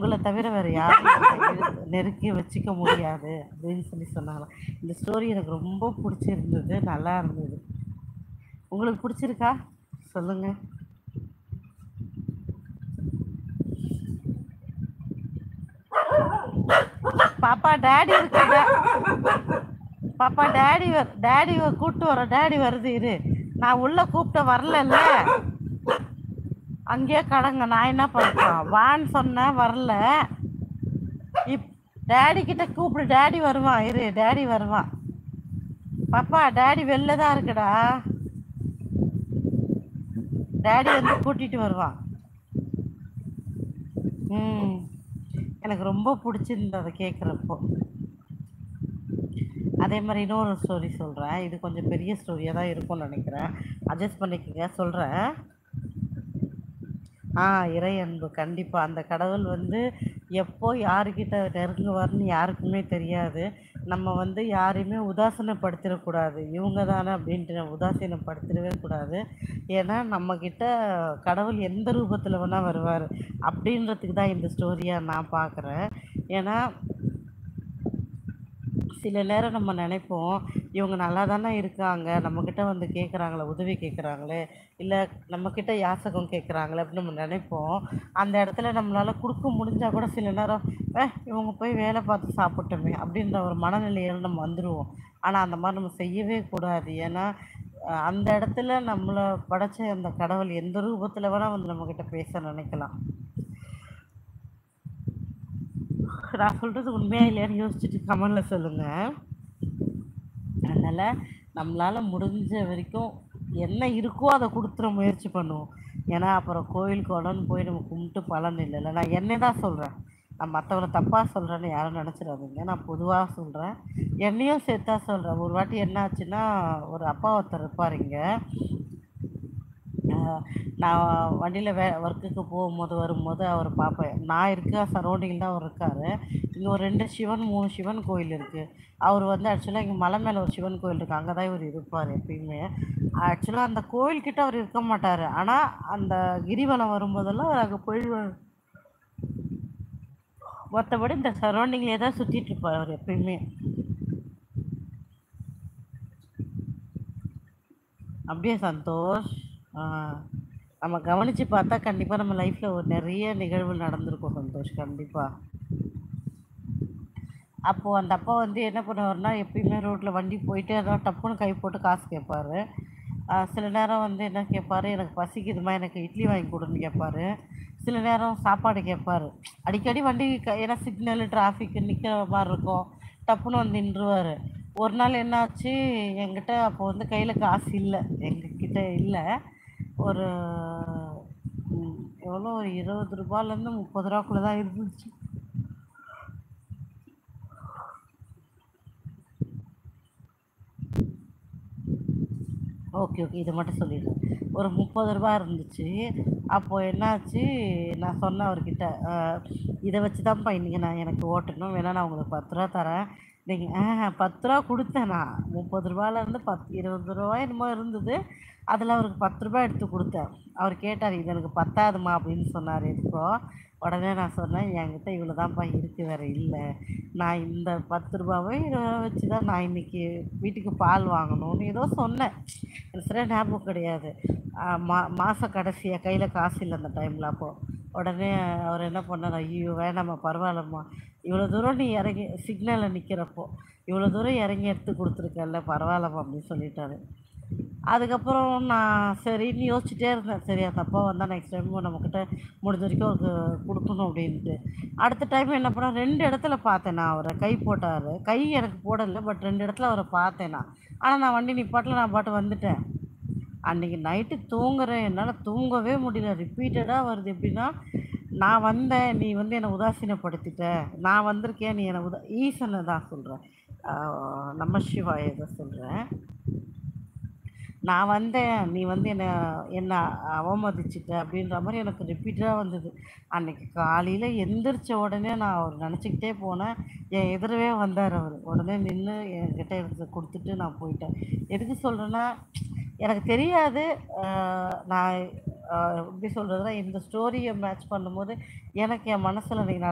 உங்கள தவிர வேற யாரையும் நெருக்கி வச்சுக்க முடியாது அப்படின்னு சொன்னாங்களாம். இந்த ஸ்டோரி எனக்கு ரொம்ப பிடிச்சிருந்தது. நல்லா இருந்தது. உங்களுக்கு பிடிச்சிருக்கா? சொல்லுங்க. பாப்பா டாடி இருக்க பாப்பா டாடி கூப்பிட்டு வர டாடி வருது இரு. நான் உள்ள கூப்பிட்ட வரலல்ல. அங்கேயே கடங்க. நான் என்ன பண்ணுறேன்? வான்னு சொன்னேன் வரல. இப் டாடி கிட்ட கூப்பிடு. டாடி வருவான் இரு. டாடி வருவான். பாப்பா டாடி வெளில தான் இருக்குடா. டாடி வந்து கூட்டிட்டு வருவான். ம் எனக்கு ரொம்ப பிடிச்சிருந்தது அதை கேட்குறப்போ. அதே மாதிரி இன்னொரு ஸ்டோரி சொல்கிறேன். இது கொஞ்சம் பெரிய ஸ்டோரியாக தான் இருக்கும்னு நினைக்கிறேன். அட்ஜஸ்ட் பண்ணிக்கங்க சொல்கிறேன். இறை அன்பு கண்டிப்பாக. அந்த கடவுள் வந்து எப்போ யாருக்கிட்ட நெருங்குவார்னு யாருக்குமே தெரியாது. நம்ம வந்து யாரையுமே உதாசீனப்படுத்திடக்கூடாது. இவங்க தானே அப்படின்ட்டு உதாசீனப்படுத்திடவே கூடாது. ஏன்னா நம்மக்கிட்ட கடவுள் எந்த ரூபத்தில் வேணால் வருவார் அப்படின்றதுக்கு தான் இந்த ஸ்டோரியாக நான் பார்க்குறேன். ஏன்னா சில நேரம் நம்ம நினைப்போம், இவங்க நல்லா தானே இருக்காங்க, நம்மக்கிட்ட வந்து கேட்குறாங்களே, உதவி கேட்குறாங்களே, இல்லை நம்மக்கிட்ட யாசகம் கேட்குறாங்களே அப்படின்னு நம்ம நினைப்போம். அந்த இடத்துல நம்மளால் கொடுக்க முடிஞ்சால் கூட சில நேரம் இவங்க போய் வேலை பார்த்து சாப்பிட்டோமே அப்படின்ற ஒரு மனநிலையில் நம்ம வந்துடுவோம். ஆனால் அந்த மாதிரி நம்ம செய்யவே கூடாது. ஏன்னா அந்த இடத்துல நம்மளை படைச்ச அந்த கடவுள் எந்த ரூபத்தில் வேணால் வந்து நம்மக்கிட்ட பேச நினைக்கலாம். நான் சொல்கிறது உண்மையாக இல்லையான்னு யோசிச்சுட்டு கமெண்டில் சொல்லுங்கள். அதனால் நம்மளால் முடிஞ்ச வரைக்கும் என்ன இருக்கோ அதை கொடுத்துட முயற்சி பண்ணுவோம். ஏன்னா அப்புறம் கோயில் குளம்னு போய் நம்ம கும்பிட்டு பலன் இல்லைல்ல. நான் என்னை தான் சொல்கிறேன். நான் மற்றவங்களை தப்பாக சொல்கிறேன்னு யாரும் நினச்சிடாதீங்க. நான் பொதுவாக சொல்கிறேன். என்னையும் சேர்த்தா சொல்கிறேன். ஒரு வாட்டி என்ன ஆச்சுன்னா, ஒரு அப்பா ஒருத்தர் இருப்பார் இங்கே. நான் வண்டியில் ஒர்க்குக்கு போகும்போது வரும்போது அவர் பார்ப்பேன். நான் இருக்க சரௌண்டிங்கில் தான் அவர் இருக்கார். இங்கே ஒரு 2 சிவன் 3 சிவன் கோயில் இருக்குது. அவர் வந்து ஆக்சுவலாக இங்கே மலை மேலே ஒரு சிவன் கோயில் இருக்குது. அங்கே தான் இவர் இருப்பார் எப்பயுமே. ஆக்சுவலாக அந்த கோயில்கிட்ட அவர் இருக்க மாட்டார். ஆனால் அந்த கிரிவலம் வரும்போதெல்லாம் அவர் அங்கே போயிடுவார். மற்றபடி இந்த சரௌண்டிங்லேயே தான் சுற்றிட்டு இருப்பார் அவர் எப்பயுமே. அப்படியே சந்தோஷ். நம்ம கவனித்து பார்த்தா கண்டிப்பாக நம்ம லைஃப்பில் ஒரு நிறைய நிகழ்வு நடந்திருக்கும் சந்தோஷ். கண்டிப்பாக. அப்போது அந்த அப்பா வந்து என்ன பண்ணுவார்னா, எப்பயுமே ரோட்டில் வண்டி போயிட்டே இருந்தால் டப்புன்னு கை போட்டு காசு கேட்பார். சில நேரம் வந்து என்ன கேட்பார், எனக்கு பசிக்குதுமா எனக்கு இட்லி வாங்கி கொடுன்னு கேட்பார். சில நேரம் சாப்பாடு கேட்பார். அடிக்கடி வண்டி ஏன்னா சிக்னல் டிராஃபிக் நிற்கிற மாதிரி இருக்கும். டப்புன்னு வந்து நின்றுவார். ஒரு நாள் என்னாச்சு, என்கிட்ட அப்போ வந்து கையில் காசு இல்லை, எங்ககிட்ட இல்லை. ஒரு எவ்வளோ ஒரு 20 ரூபாயிலேருந்து 30 ரூபாக்குள்ளே தான் இருந்துச்சு. ஓகே இதை மட்டும் சொல்லிடுறேன். ஒரு 30 ரூபா இருந்துச்சு. அப்போது என்னாச்சு, நான் சொன்னேன் அவர்கிட்ட, இதை வச்சு தான்ப்பா இன்றைக்கி நான் எனக்கு ஓட்டணும், வேணா நான் உங்களுக்கு 10 ரூபா தரேன். நீங்கள் 10 ரூபா கொடுத்தேன். நான் 30 ரூபாயிலேருந்து 20 ரூபாய் என்னமோ இருந்தது. அதில் அவருக்கு 10 ரூபாய் எடுத்து கொடுத்தேன். அவர் கேட்டார், இது எனக்கு பத்தாதுமா அப்படின்னு சொன்னார். எதுக்கோ உடனே நான் சொன்னேன், என்கிட்ட இவ்வளோ தான்ப்பா இருக்குது, வேறு இல்லை. நான் இந்த 10 ரூபாவை இதை வச்சு தான் நான் இன்றைக்கி வீட்டுக்கு பால் வாங்கணும்னு ஏதோ சொன்னேன். எனக்கு சரியாக ஞாபகம் கிடையாது. மாத கடைசியாக கையில் காசு இல்லை அந்த டைமில். அப்போது உடனே அவர் என்ன பண்ணார், ஐயோ வேணாம்மா பரவாயில்லம்மா, இவ்வளோ தூரம் நீ இறங்கி சிக்னலில் நிற்கிறப்போ இவ்வளோ தூரம் இறங்கி எடுத்து கொடுத்துருக்கல, பரவாயில்லம்மா அப்படின்னு சொல்லிட்டாரு. அதுக்கப்புறம் நான் சரின்னு யோசிச்சுட்டே இருந்தேன். சரி அந்த அப்பா வந்தால் நெக்ஸ்ட் டைம் நம்மக்கிட்ட முடிஞ்ச வரைக்கும் அவருக்கு கொடுக்கணும் அப்படின்ட்டு. அடுத்த டைம் என்ன பண்ணேன், 2 இடத்துல பார்த்தேன் நான் அவரை. கை போட்டார். கை எனக்கு போடலை, பட் 2 இடத்துல அவரை பார்த்தேன் நான். ஆனால் நான் வண்டி நிப்பாட்டில் நான் பாட்டு வந்துட்டேன். அன்றைக்கி நைட்டு தூங்குறேன், என்னால் தூங்கவே முடியல. ரிப்பீட்டடாக வருது. எப்படின்னா, நான் வந்தேன், நீ வந்து என்னை உதாசீனப்படுத்திட்ட. நான் வந்திருக்கேன், நீ என்னை ஈசனை தான் சொல்கிறேன், நம சிவாய தான் சொல்கிறேன். நான் வந்தேன், நீ வந்து என்னை அவமதிச்சிட்ட அப்படின்ற மாதிரி எனக்கு ரிப்பீட்டடாக வந்தது. அன்றைக்கி காலையில் எந்திரிச்ச உடனே நான் அவர் நினச்சிக்கிட்டே போனேன். என் எதிரவே வந்தார் அவர். உடனே நின்று என்கிட்ட எடுத்து கொடுத்துட்டு நான் போயிட்டேன். எதுக்கு சொல்கிறேன்னா, எனக்கு தெரியாது. நான் எப்படி சொல்றதுன்னா, இந்த ஸ்டோரிய மேட்ச் பண்ணும்போது, எனக்கு என் மனசுல அன்னைக்கு